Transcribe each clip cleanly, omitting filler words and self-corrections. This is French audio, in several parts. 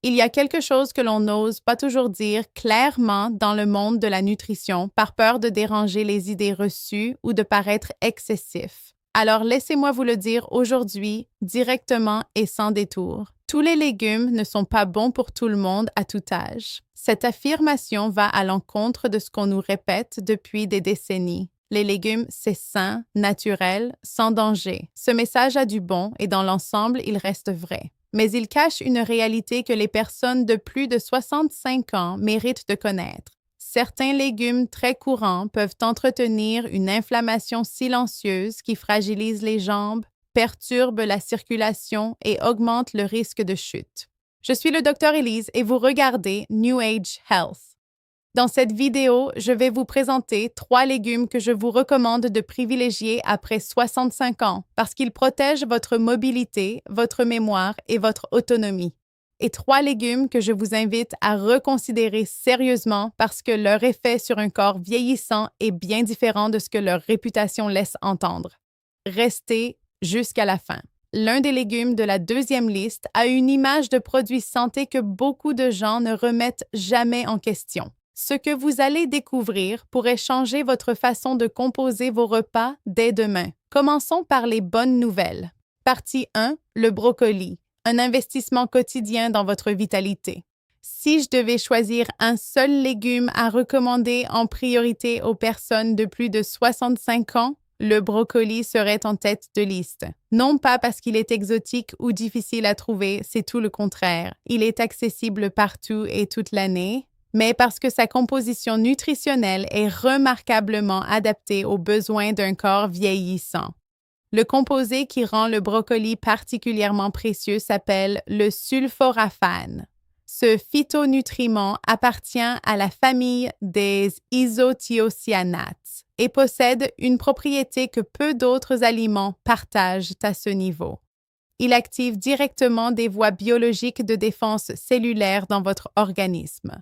Il y a quelque chose que l'on n'ose pas toujours dire clairement dans le monde de la nutrition par peur de déranger les idées reçues ou de paraître excessif. Alors laissez-moi vous le dire aujourd'hui, directement et sans détour. Tous les légumes ne sont pas bons pour tout le monde à tout âge. Cette affirmation va à l'encontre de ce qu'on nous répète depuis des décennies. Les légumes, c'est sain, naturel, sans danger. Ce message a du bon et dans l'ensemble, il reste vrai. Mais il cache une réalité que les personnes de plus de 65 ans méritent de connaître. Certains légumes très courants peuvent entretenir une inflammation silencieuse qui fragilise les jambes, perturbe la circulation et augmente le risque de chute. Je suis le Dr Elise et vous regardez New Age Health. Dans cette vidéo, je vais vous présenter 3 légumes que je vous recommande de privilégier après 65 ans parce qu'ils protègent votre mobilité, votre mémoire et votre autonomie. Et 3 légumes que je vous invite à reconsidérer sérieusement parce que leur effet sur un corps vieillissant est bien différent de ce que leur réputation laisse entendre. Restez jusqu'à la fin. L'un des légumes de la deuxième liste a une image de produit santé que beaucoup de gens ne remettent jamais en question. Ce que vous allez découvrir pourrait changer votre façon de composer vos repas dès demain. Commençons par les bonnes nouvelles. Partie 1, le brocoli, un investissement quotidien dans votre vitalité. Si je devais choisir un seul légume à recommander en priorité aux personnes de plus de 65 ans, le brocoli serait en tête de liste. Non pas parce qu'il est exotique ou difficile à trouver, c'est tout le contraire. Il est accessible partout et toute l'année, mais parce que sa composition nutritionnelle est remarquablement adaptée aux besoins d'un corps vieillissant. Le composé qui rend le brocoli particulièrement précieux s'appelle le sulforaphane. Ce phytonutriment appartient à la famille des isothiocyanates et possède une propriété que peu d'autres aliments partagent à ce niveau. Il active directement des voies biologiques de défense cellulaire dans votre organisme.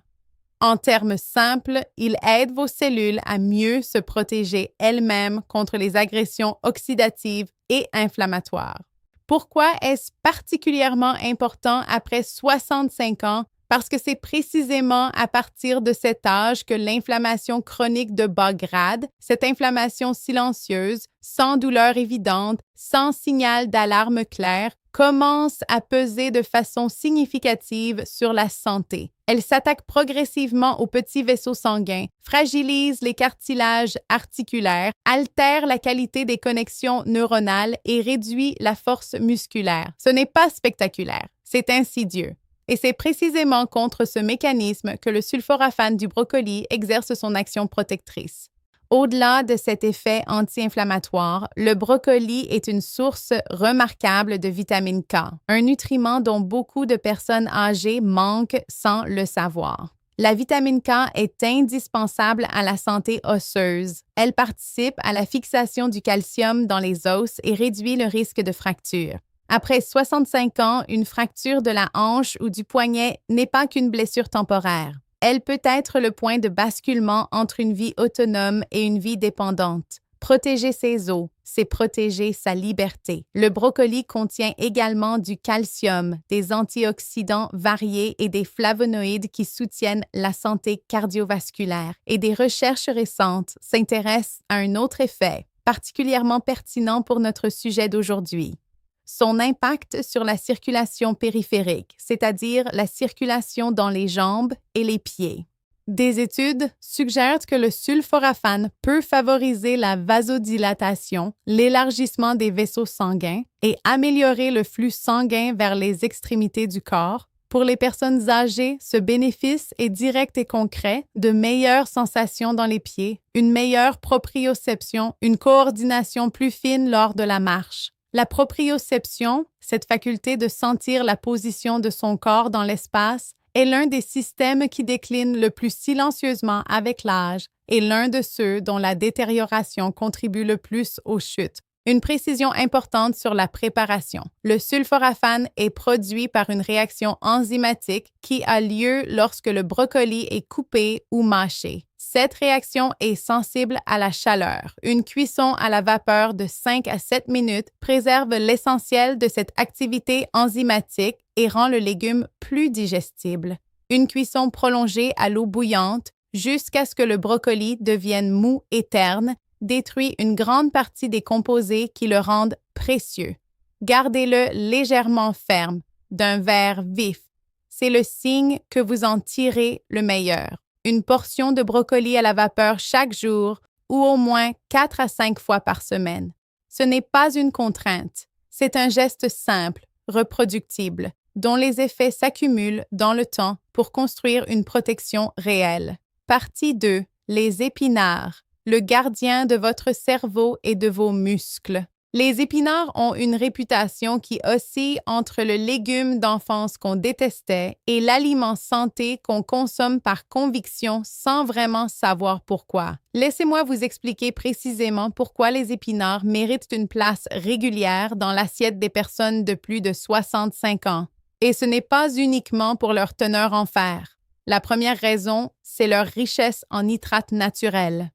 En termes simples, il aide vos cellules à mieux se protéger elles-mêmes contre les agressions oxydatives et inflammatoires. Pourquoi est-ce particulièrement important après 65 ans? Parce que c'est précisément à partir de cet âge que l'inflammation chronique de bas grade, cette inflammation silencieuse, sans douleur évidente, sans signal d'alarme clair, commence à peser de façon significative sur la santé. Elle s'attaque progressivement aux petits vaisseaux sanguins, fragilise les cartilages articulaires, altère la qualité des connexions neuronales et réduit la force musculaire. Ce n'est pas spectaculaire, c'est insidieux. Et c'est précisément contre ce mécanisme que le sulforaphane du brocoli exerce son action protectrice. Au-delà de cet effet anti-inflammatoire, le brocoli est une source remarquable de vitamine K, un nutriment dont beaucoup de personnes âgées manquent sans le savoir. La vitamine K est indispensable à la santé osseuse. Elle participe à la fixation du calcium dans les os et réduit le risque de fracture. Après 65 ans, une fracture de la hanche ou du poignet n'est pas qu'une blessure temporaire. Elle peut être le point de basculement entre une vie autonome et une vie dépendante. Protéger ses os, c'est protéger sa liberté. Le brocoli contient également du calcium, des antioxydants variés et des flavonoïdes qui soutiennent la santé cardiovasculaire. Et des recherches récentes s'intéressent à un autre effet, particulièrement pertinent pour notre sujet d'aujourd'hui. Son impact sur la circulation périphérique, c'est-à-dire la circulation dans les jambes et les pieds. Des études suggèrent que le sulforaphane peut favoriser la vasodilatation, l'élargissement des vaisseaux sanguins et améliorer le flux sanguin vers les extrémités du corps. Pour les personnes âgées, ce bénéfice est direct et concret, de meilleures sensations dans les pieds, une meilleure proprioception, une coordination plus fine lors de la marche. La proprioception, cette faculté de sentir la position de son corps dans l'espace, est l'un des systèmes qui décline le plus silencieusement avec l'âge et l'un de ceux dont la détérioration contribue le plus aux chutes. Une précision importante sur la préparation. Le sulforaphane est produit par une réaction enzymatique qui a lieu lorsque le brocoli est coupé ou mâché. Cette réaction est sensible à la chaleur. Une cuisson à la vapeur de 5 à 7 minutes préserve l'essentiel de cette activité enzymatique et rend le légume plus digestible. Une cuisson prolongée à l'eau bouillante jusqu'à ce que le brocoli devienne mou et terne détruit une grande partie des composés qui le rendent précieux. Gardez-le légèrement ferme, d'un vert vif. C'est le signe que vous en tirez le meilleur. Une portion de brocoli à la vapeur chaque jour ou au moins 4 à 5 fois par semaine. Ce n'est pas une contrainte, c'est un geste simple, reproductible, dont les effets s'accumulent dans le temps pour construire une protection réelle. Partie 2. Les épinards, le gardien de votre cerveau et de vos muscles. Les épinards ont une réputation qui oscille entre le légume d'enfance qu'on détestait et l'aliment santé qu'on consomme par conviction sans vraiment savoir pourquoi. Laissez-moi vous expliquer précisément pourquoi les épinards méritent une place régulière dans l'assiette des personnes de plus de 65 ans. Et ce n'est pas uniquement pour leur teneur en fer. La première raison, c'est leur richesse en nitrates naturels.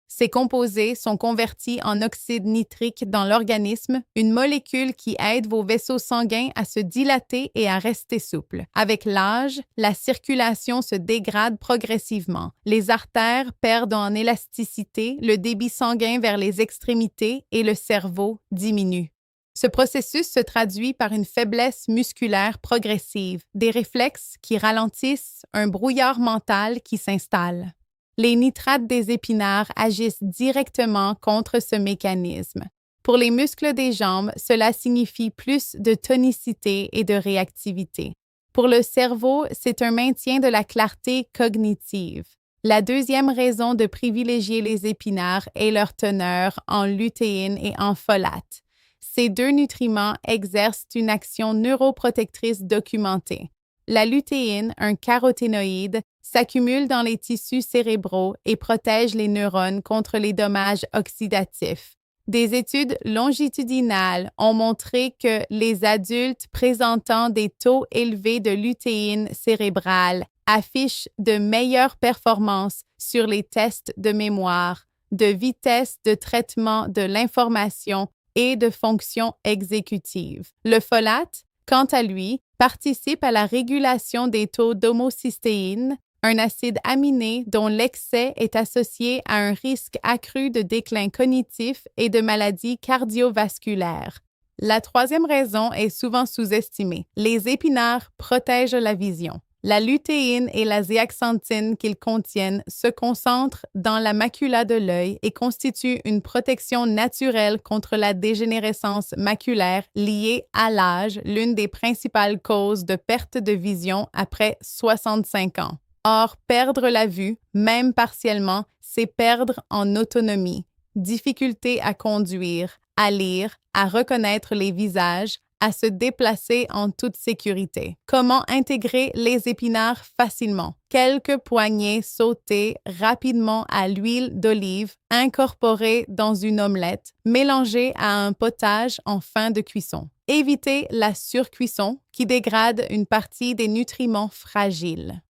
Ces composés sont convertis en oxyde nitrique dans l'organisme, une molécule qui aide vos vaisseaux sanguins à se dilater et à rester souples. Avec l'âge, la circulation se dégrade progressivement. Les artères perdent en élasticité, le débit sanguin vers les extrémités et le cerveau diminue. Ce processus se traduit par une faiblesse musculaire progressive, des réflexes qui ralentissent, un brouillard mental qui s'installe. Les nitrates des épinards agissent directement contre ce mécanisme. Pour les muscles des jambes, cela signifie plus de tonicité et de réactivité. Pour le cerveau, c'est un maintien de la clarté cognitive. La deuxième raison de privilégier les épinards est leur teneur en lutéine et en folate. Ces deux nutriments exercent une action neuroprotectrice documentée. La lutéine, un caroténoïde, s'accumule dans les tissus cérébraux et protège les neurones contre les dommages oxydatifs. Des études longitudinales ont montré que les adultes présentant des taux élevés de lutéine cérébrale affichent de meilleures performances sur les tests de mémoire, de vitesse de traitement de l'information et de fonction exécutive. Le folate, quant à lui, participe à la régulation des taux d'homocystéine, un acide aminé dont l'excès est associé à un risque accru de déclin cognitif et de maladies cardiovasculaires. La troisième raison est souvent sous-estimée. Les épinards protègent la vision. La lutéine et la zéaxanthine qu'ils contiennent se concentrent dans la macula de l'œil et constituent une protection naturelle contre la dégénérescence maculaire liée à l'âge, l'une des principales causes de perte de vision après 65 ans. Or, perdre la vue, même partiellement, c'est perdre en autonomie, difficulté à conduire, à lire, à reconnaître les visages, à se déplacer en toute sécurité. Comment intégrer les épinards facilement? Quelques poignées sautées rapidement à l'huile d'olive, incorporées dans une omelette, mélangées à un potage en fin de cuisson. Évitez la surcuisson qui dégrade une partie des nutriments fragiles.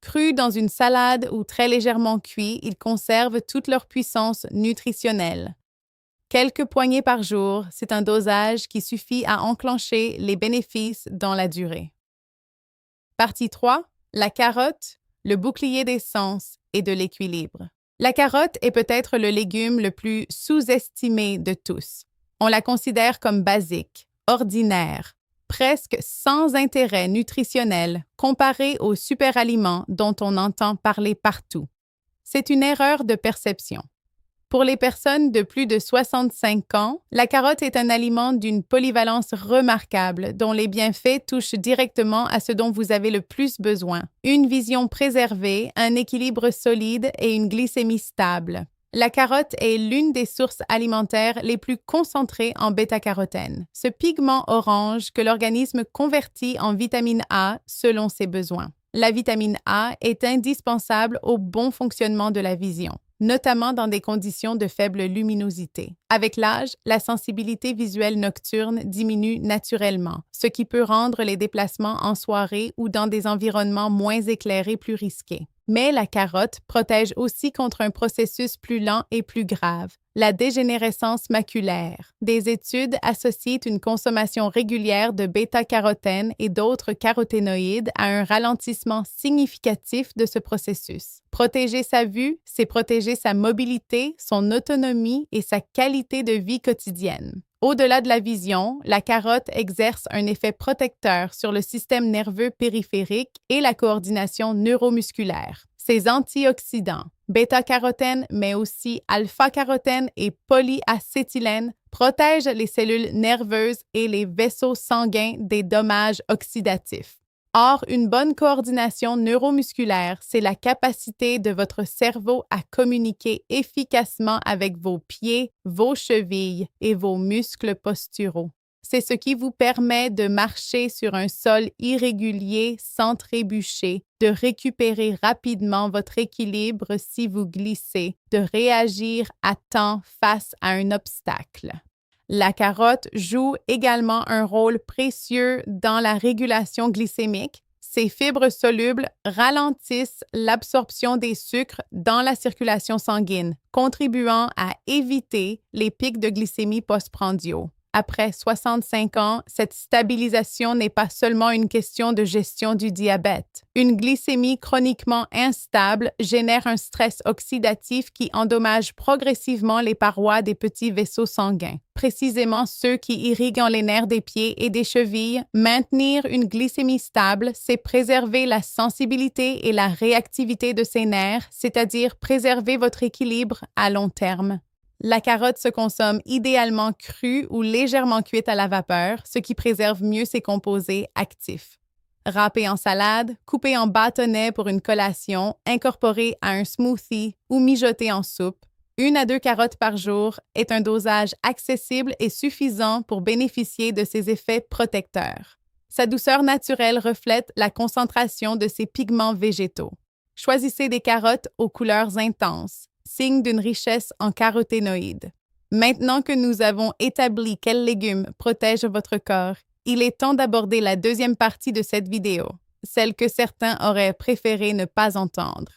Crus dans une salade ou très légèrement cuits, ils conservent toute leur puissance nutritionnelle. Quelques poignées par jour, c'est un dosage qui suffit à enclencher les bénéfices dans la durée. Partie 3. La carotte, le bouclier des sens et de l'équilibre. La carotte est peut-être le légume le plus sous-estimé de tous. On la considère comme basique, ordinaire, presque sans intérêt nutritionnel comparée aux superaliments dont on entend parler partout. C'est une erreur de perception. Pour les personnes de plus de 65 ans, la carotte est un aliment d'une polyvalence remarquable dont les bienfaits touchent directement à ce dont vous avez le plus besoin. Une vision préservée, un équilibre solide et une glycémie stable. La carotte est l'une des sources alimentaires les plus concentrées en bêta-carotène, ce pigment orange que l'organisme convertit en vitamine A selon ses besoins. La vitamine A est indispensable au bon fonctionnement de la vision, notamment dans des conditions de faible luminosité. Avec l'âge, la sensibilité visuelle nocturne diminue naturellement, ce qui peut rendre les déplacements en soirée ou dans des environnements moins éclairés plus risqués. Mais la carotte protège aussi contre un processus plus lent et plus grave, La dégénérescence maculaire. Des études associent une consommation régulière de bêta-carotène et d'autres caroténoïdes à un ralentissement significatif de ce processus. Protéger sa vue, c'est protéger sa mobilité, son autonomie et sa qualité de vie quotidienne. Au-delà de la vision, la carotte exerce un effet protecteur sur le système nerveux périphérique et la coordination neuromusculaire. Ces antioxydants, bêta-carotène, mais aussi alpha-carotène et polyacétylène, protègent les cellules nerveuses et les vaisseaux sanguins des dommages oxydatifs. Or, une bonne coordination neuromusculaire, c'est la capacité de votre cerveau à communiquer efficacement avec vos pieds, vos chevilles et vos muscles posturaux. C'est ce qui vous permet de marcher sur un sol irrégulier sans trébucher, de récupérer rapidement votre équilibre si vous glissez, de réagir à temps face à un obstacle. La carotte joue également un rôle précieux dans la régulation glycémique. Ses fibres solubles ralentissent l'absorption des sucres dans la circulation sanguine, contribuant à éviter les pics de glycémie postprandiaux. Après 65 ans, cette stabilisation n'est pas seulement une question de gestion du diabète. Une glycémie chroniquement instable génère un stress oxydatif qui endommage progressivement les parois des petits vaisseaux sanguins, précisément ceux qui irriguent les nerfs des pieds et des chevilles. Maintenir une glycémie stable, c'est préserver la sensibilité et la réactivité de ces nerfs, c'est-à-dire préserver votre équilibre à long terme. La carotte se consomme idéalement crue ou légèrement cuite à la vapeur, ce qui préserve mieux ses composés actifs. Râpée en salade, coupée en bâtonnets pour une collation, incorporée à un smoothie ou mijotée en soupe, 1 à 2 carottes par jour est un dosage accessible et suffisant pour bénéficier de ses effets protecteurs. Sa douceur naturelle reflète la concentration de ses pigments végétaux. Choisissez des carottes aux couleurs intenses, signe d'une richesse en caroténoïdes. Maintenant que nous avons établi quels légumes protègent votre corps, il est temps d'aborder la deuxième partie de cette vidéo, celle que certains auraient préféré ne pas entendre.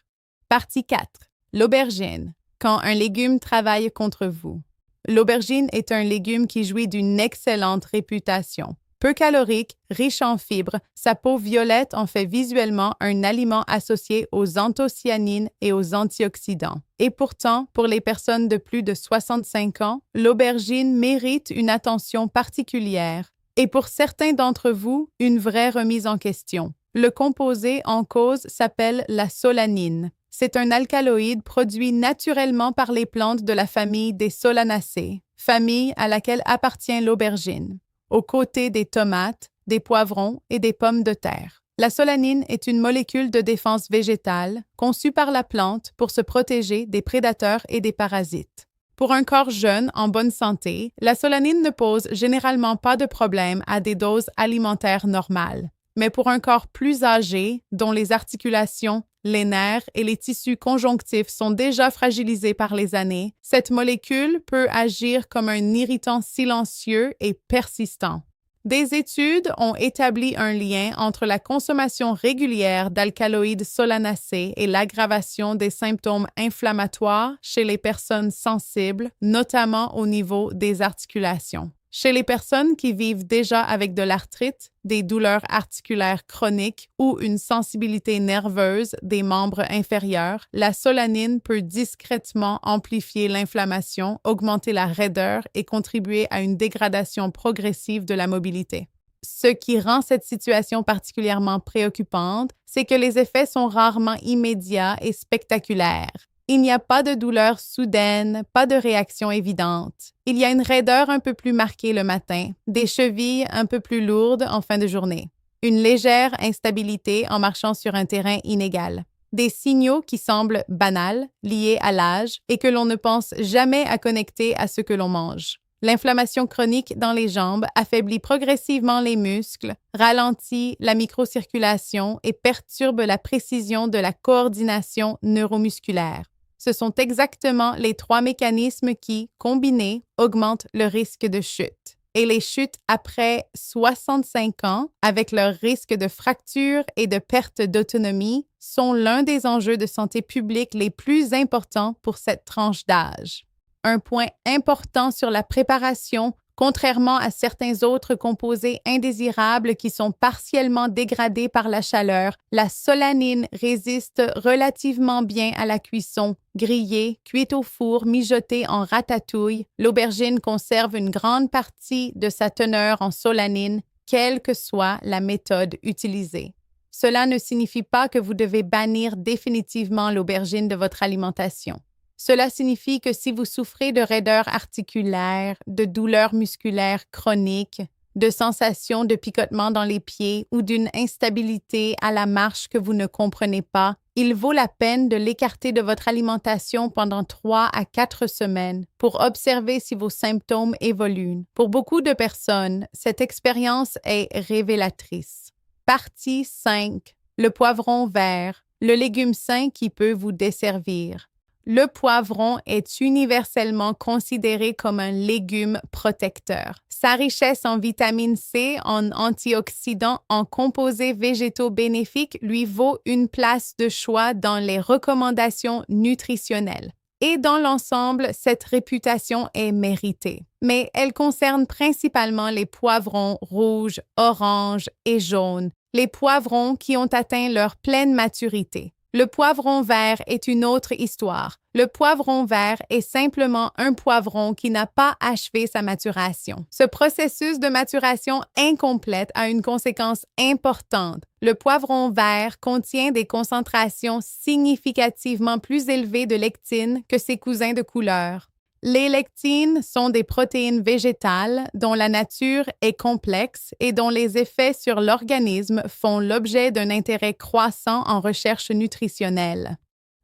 Partie 4. L'aubergine. Quand un légume travaille contre vous. L'aubergine est un légume qui jouit d'une excellente réputation. Peu calorique, riche en fibres, sa peau violette en fait visuellement un aliment associé aux anthocyanines et aux antioxydants. Et pourtant, pour les personnes de plus de 65 ans, l'aubergine mérite une attention particulière. Et pour certains d'entre vous, une vraie remise en question. Le composé en cause s'appelle la solanine. C'est un alcaloïde produit naturellement par les plantes de la famille des Solanacées, famille à laquelle appartient l'aubergine, aux côtés des tomates, des poivrons et des pommes de terre. La solanine est une molécule de défense végétale conçue par la plante pour se protéger des prédateurs et des parasites. Pour un corps jeune, en bonne santé, la solanine ne pose généralement pas de problème à des doses alimentaires normales. Mais pour un corps plus âgé, dont les articulations, les nerfs et les tissus conjonctifs sont déjà fragilisés par les années, cette molécule peut agir comme un irritant silencieux et persistant. Des études ont établi un lien entre la consommation régulière d'alcaloïdes solanacées et l'aggravation des symptômes inflammatoires chez les personnes sensibles, notamment au niveau des articulations. Chez les personnes qui vivent déjà avec de l'arthrite, des douleurs articulaires chroniques ou une sensibilité nerveuse des membres inférieurs, la solanine peut discrètement amplifier l'inflammation, augmenter la raideur et contribuer à une dégradation progressive de la mobilité. Ce qui rend cette situation particulièrement préoccupante, c'est que les effets sont rarement immédiats et spectaculaires. Il n'y a pas de douleur soudaine, pas de réaction évidente. Il y a une raideur un peu plus marquée le matin, des chevilles un peu plus lourdes en fin de journée, une légère instabilité en marchant sur un terrain inégal, des signaux qui semblent banals, liés à l'âge et que l'on ne pense jamais à connecter à ce que l'on mange. L'inflammation chronique dans les jambes affaiblit progressivement les muscles, ralentit la microcirculation et perturbe la précision de la coordination neuromusculaire. Ce sont exactement les 3 mécanismes qui, combinés, augmentent le risque de chute. Et les chutes après 65 ans, avec leur risque de fracture et de perte d'autonomie, sont l'un des enjeux de santé publique les plus importants pour cette tranche d'âge. Un point important sur la préparation, contrairement à certains autres composés indésirables qui sont partiellement dégradés par la chaleur, la solanine résiste relativement bien à la cuisson. Grillée, cuite au four, mijotée en ratatouille, l'aubergine conserve une grande partie de sa teneur en solanine, quelle que soit la méthode utilisée. Cela ne signifie pas que vous devez bannir définitivement l'aubergine de votre alimentation. Cela signifie que si vous souffrez de raideur articulaire, de douleurs musculaires chroniques, de sensations de picotement dans les pieds ou d'une instabilité à la marche que vous ne comprenez pas, il vaut la peine de l'écarter de votre alimentation pendant 3 à 4 semaines pour observer si vos symptômes évoluent. Pour beaucoup de personnes, cette expérience est révélatrice. Partie 5. Le poivron vert, le légume sain qui peut vous desservir. Le poivron est universellement considéré comme un légume protecteur. Sa richesse en vitamine C, en antioxydants, en composés végétaux bénéfiques lui vaut une place de choix dans les recommandations nutritionnelles. Et dans l'ensemble, cette réputation est méritée. Mais elle concerne principalement les poivrons rouges, oranges et jaunes, les poivrons qui ont atteint leur pleine maturité. Le poivron vert est une autre histoire. Le poivron vert est simplement un poivron qui n'a pas achevé sa maturation. Ce processus de maturation incomplète a une conséquence importante. Le poivron vert contient des concentrations significativement plus élevées de lectine que ses cousins de couleur. Les lectines sont des protéines végétales dont la nature est complexe et dont les effets sur l'organisme font l'objet d'un intérêt croissant en recherche nutritionnelle.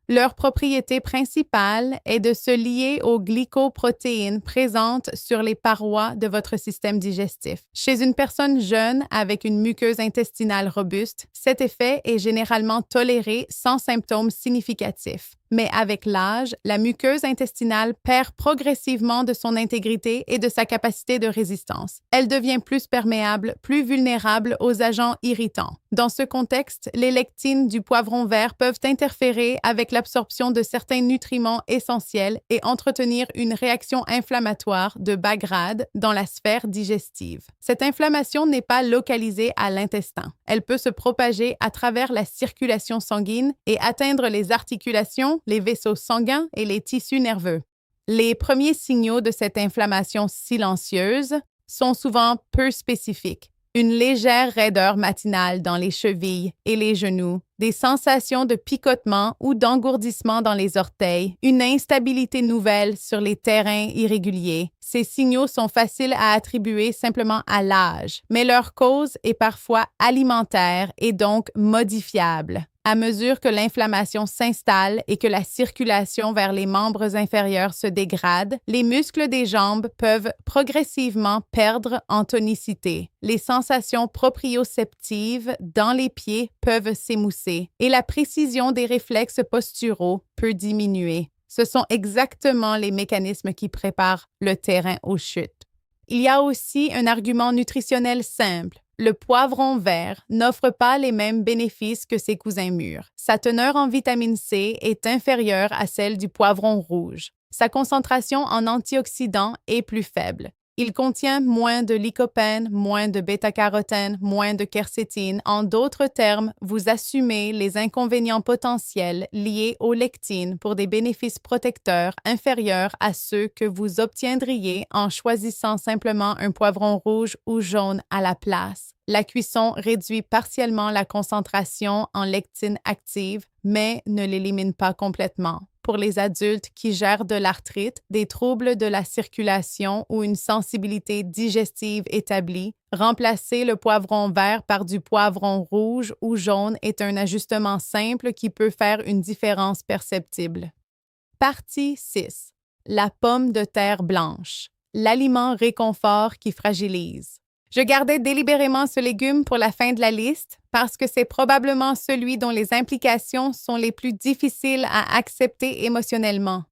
Leur propriété principale est de se lier aux glycoprotéines présentes sur les parois de votre système digestif. Chez une personne jeune avec une muqueuse intestinale robuste, cet effet est généralement toléré sans symptômes significatifs. Mais avec l'âge, la muqueuse intestinale perd progressivement de son intégrité et de sa capacité de résistance. Elle devient plus perméable, plus vulnérable aux agents irritants. Dans ce contexte, les lectines du poivron vert peuvent interférer avec l'absorption de certains nutriments essentiels et entretenir une réaction inflammatoire de bas grade dans la sphère digestive. Cette inflammation n'est pas localisée à l'intestin. Elle peut se propager à travers la circulation sanguine et atteindre les articulations, les vaisseaux sanguins et les tissus nerveux. Les premiers signaux de cette inflammation silencieuse sont souvent peu spécifiques. Une légère raideur matinale dans les chevilles et les genoux, des sensations de picotement ou d'engourdissement dans les orteils, une instabilité nouvelle sur les terrains irréguliers. Ces signaux sont faciles à attribuer simplement à l'âge, mais leur cause est parfois alimentaire et donc modifiable. À mesure que l'inflammation s'installe et que la circulation vers les membres inférieurs se dégrade, les muscles des jambes peuvent progressivement perdre en tonicité. Les sensations proprioceptives dans les pieds peuvent s'émousser et la précision des réflexes posturaux peut diminuer. Ce sont exactement les mécanismes qui préparent le terrain aux chutes. Il y a aussi un argument nutritionnel simple. Le poivron vert n'offre pas les mêmes bénéfices que ses cousins mûrs. Sa teneur en vitamine C est inférieure à celle du poivron rouge. Sa concentration en antioxydants est plus faible. Il contient moins de lycopène, moins de bêta-carotène, moins de quercétine. En d'autres termes, vous assumez les inconvénients potentiels liés aux lectines pour des bénéfices protecteurs inférieurs à ceux que vous obtiendriez en choisissant simplement un poivron rouge ou jaune à la place. La cuisson réduit partiellement la concentration en lectine active, mais ne l'élimine pas complètement. Pour les adultes qui gèrent de l'arthrite, des troubles de la circulation ou une sensibilité digestive établie, remplacer le poivron vert par du poivron rouge ou jaune est un ajustement simple qui peut faire une différence perceptible. Partie 6. La pomme de terre blanche, l'aliment réconfort qui fragilise. Je gardais délibérément ce légume pour la fin de la liste parce que c'est probablement celui dont les implications sont les plus difficiles à accepter émotionnellement.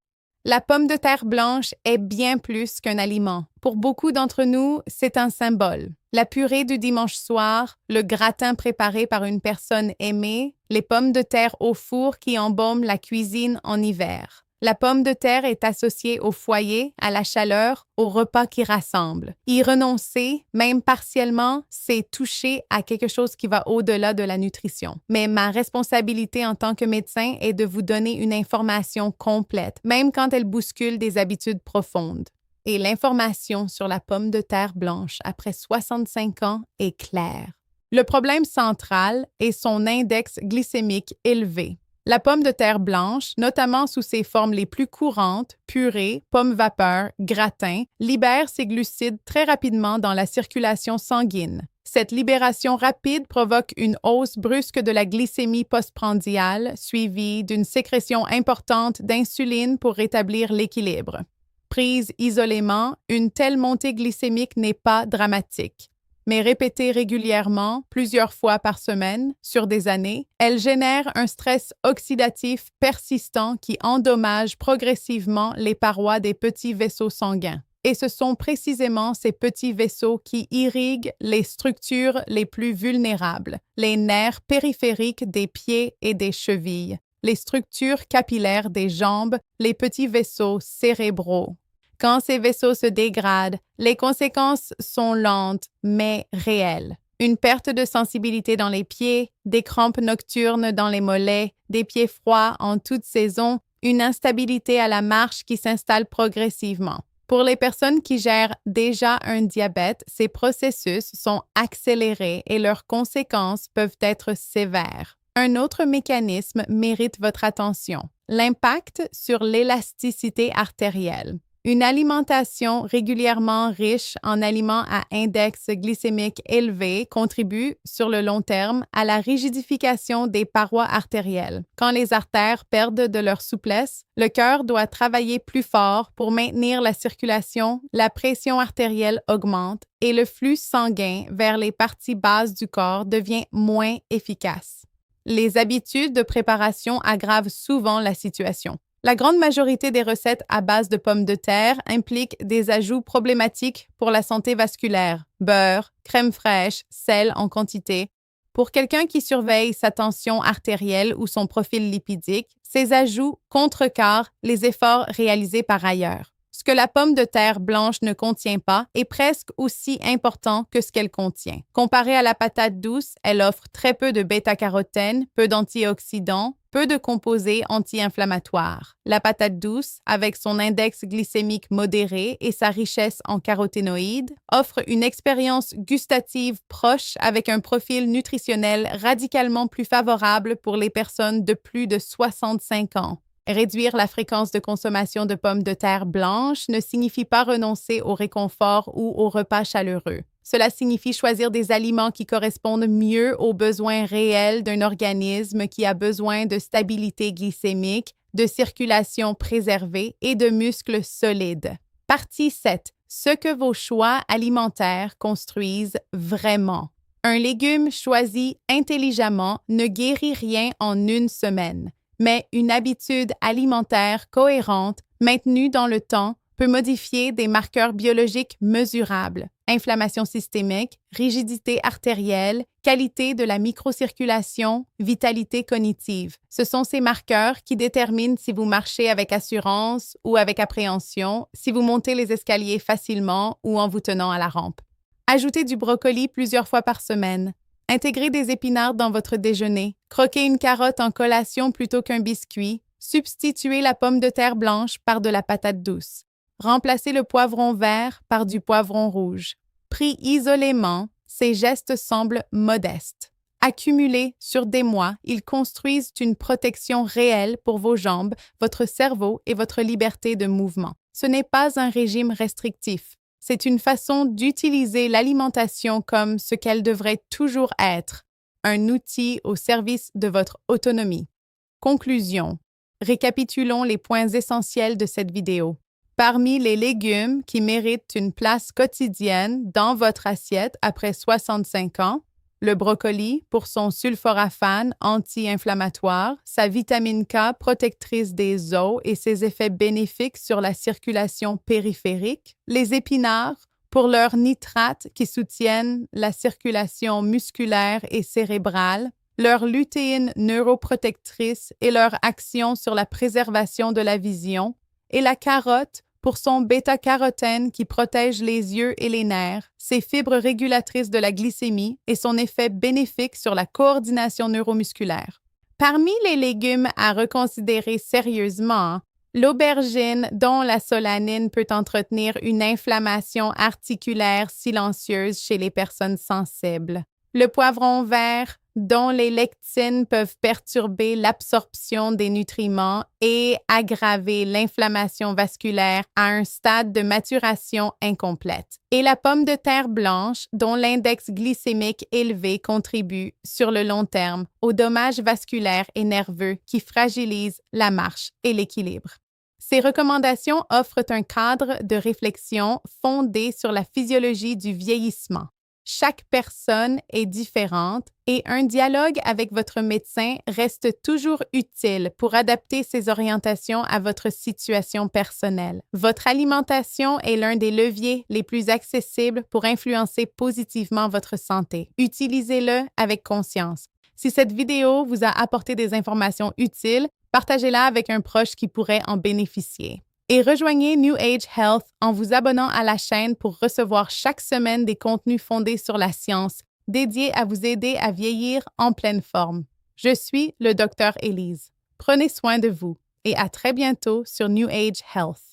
La pomme de terre blanche est bien plus qu'un aliment. Pour beaucoup d'entre nous, c'est un symbole. La purée du dimanche soir, le gratin préparé par une personne aimée, les pommes de terre au four qui embaument la cuisine en hiver. La pomme de terre est associée au foyer, à la chaleur, au repas qui rassemble. Y renoncer, même partiellement, c'est toucher à quelque chose qui va au-delà de la nutrition. Mais ma responsabilité en tant que médecin est de vous donner une information complète, même quand elle bouscule des habitudes profondes. Et l'information sur la pomme de terre blanche après 65 ans est claire. Le problème central est son index glycémique élevé. La pomme de terre blanche, notamment sous ses formes les plus courantes, purée, pomme vapeur, gratin, libère ses glucides très rapidement dans la circulation sanguine. Cette libération rapide provoque une hausse brusque de la glycémie postprandiale, suivie d'une sécrétion importante d'insuline pour rétablir l'équilibre. Prise isolément, une telle montée glycémique n'est pas dramatique. Mais répétée régulièrement, plusieurs fois par semaine, sur des années, elle génère un stress oxydatif persistant qui endommage progressivement les parois des petits vaisseaux sanguins. Et ce sont précisément ces petits vaisseaux qui irriguent les structures les plus vulnérables, les nerfs périphériques des pieds et des chevilles, les structures capillaires des jambes, les petits vaisseaux cérébraux. Quand ces vaisseaux se dégradent, les conséquences sont lentes mais réelles. Une perte de sensibilité dans les pieds, des crampes nocturnes dans les mollets, des pieds froids en toute saison, une instabilité à la marche qui s'installe progressivement. Pour les personnes qui gèrent déjà un diabète, ces processus sont accélérés et leurs conséquences peuvent être sévères. Un autre mécanisme mérite votre attention, l'impact sur l'élasticité artérielle. Une alimentation régulièrement riche en aliments à index glycémique élevé contribue, sur le long terme, à la rigidification des parois artérielles. Quand les artères perdent de leur souplesse, le cœur doit travailler plus fort pour maintenir la circulation, la pression artérielle augmente et le flux sanguin vers les parties basses du corps devient moins efficace. Les habitudes de préparation aggravent souvent la situation. La grande majorité des recettes à base de pommes de terre impliquent des ajouts problématiques pour la santé vasculaire, beurre, crème fraîche, sel en quantité. Pour quelqu'un qui surveille sa tension artérielle ou son profil lipidique, ces ajouts contrecarrent les efforts réalisés par ailleurs. Ce que la pomme de terre blanche ne contient pas est presque aussi important que ce qu'elle contient. Comparée à la patate douce, elle offre très peu de bêta-carotène, peu d'antioxydants, peu de composés anti-inflammatoires. La patate douce, avec son index glycémique modéré et sa richesse en caroténoïdes, offre une expérience gustative proche avec un profil nutritionnel radicalement plus favorable pour les personnes de plus de 65 ans. Réduire la fréquence de consommation de pommes de terre blanches ne signifie pas renoncer au réconfort ou aux repas chaleureux. Cela signifie choisir des aliments qui correspondent mieux aux besoins réels d'un organisme qui a besoin de stabilité glycémique, de circulation préservée et de muscles solides. Partie 7. Ce que vos choix alimentaires construisent vraiment. Un légume choisi intelligemment ne guérit rien en une semaine, mais une habitude alimentaire cohérente, maintenue dans le temps, peut modifier des marqueurs biologiques mesurables: inflammation systémique, rigidité artérielle, qualité de la microcirculation, vitalité cognitive. Ce sont ces marqueurs qui déterminent si vous marchez avec assurance ou avec appréhension, si vous montez les escaliers facilement ou en vous tenant à la rampe. Ajoutez du brocoli plusieurs fois par semaine. Intégrez des épinards dans votre déjeuner. Croquez une carotte en collation plutôt qu'un biscuit. Substituez la pomme de terre blanche par de la patate douce. Remplacez le poivron vert par du poivron rouge. Pris isolément, ces gestes semblent modestes. Accumulés sur des mois, ils construisent une protection réelle pour vos jambes, votre cerveau et votre liberté de mouvement. Ce n'est pas un régime restrictif. C'est une façon d'utiliser l'alimentation comme ce qu'elle devrait toujours être, un outil au service de votre autonomie. Conclusion. Récapitulons les points essentiels de cette vidéo. Parmi les légumes qui méritent une place quotidienne dans votre assiette après 65 ans, le brocoli pour son sulforaphane anti-inflammatoire, sa vitamine K protectrice des os et ses effets bénéfiques sur la circulation périphérique, les épinards pour leurs nitrates qui soutiennent la circulation musculaire et cérébrale, leur lutéine neuroprotectrice et leur action sur la préservation de la vision, et la carotte pour son bêta-carotène qui protège les yeux et les nerfs, ses fibres régulatrices de la glycémie et son effet bénéfique sur la coordination neuromusculaire. Parmi les légumes à reconsidérer sérieusement, l'aubergine, dont la solanine peut entretenir une inflammation articulaire silencieuse chez les personnes sensibles. Le poivron vert, dont les lectines peuvent perturber l'absorption des nutriments et aggraver l'inflammation vasculaire à un stade de maturation incomplète. Et la pomme de terre blanche, dont l'index glycémique élevé contribue, sur le long terme, aux dommages vasculaires et nerveux qui fragilisent la marche et l'équilibre. Ces recommandations offrent un cadre de réflexion fondé sur la physiologie du vieillissement. Chaque personne est différente et un dialogue avec votre médecin reste toujours utile pour adapter ses orientations à votre situation personnelle. Votre alimentation est l'un des leviers les plus accessibles pour influencer positivement votre santé. Utilisez-le avec conscience. Si cette vidéo vous a apporté des informations utiles, partagez-la avec un proche qui pourrait en bénéficier. Et rejoignez New Age Health en vous abonnant à la chaîne pour recevoir chaque semaine des contenus fondés sur la science, dédiés à vous aider à vieillir en pleine forme. Je suis le Dr. Elise. Prenez soin de vous et à très bientôt sur New Age Health.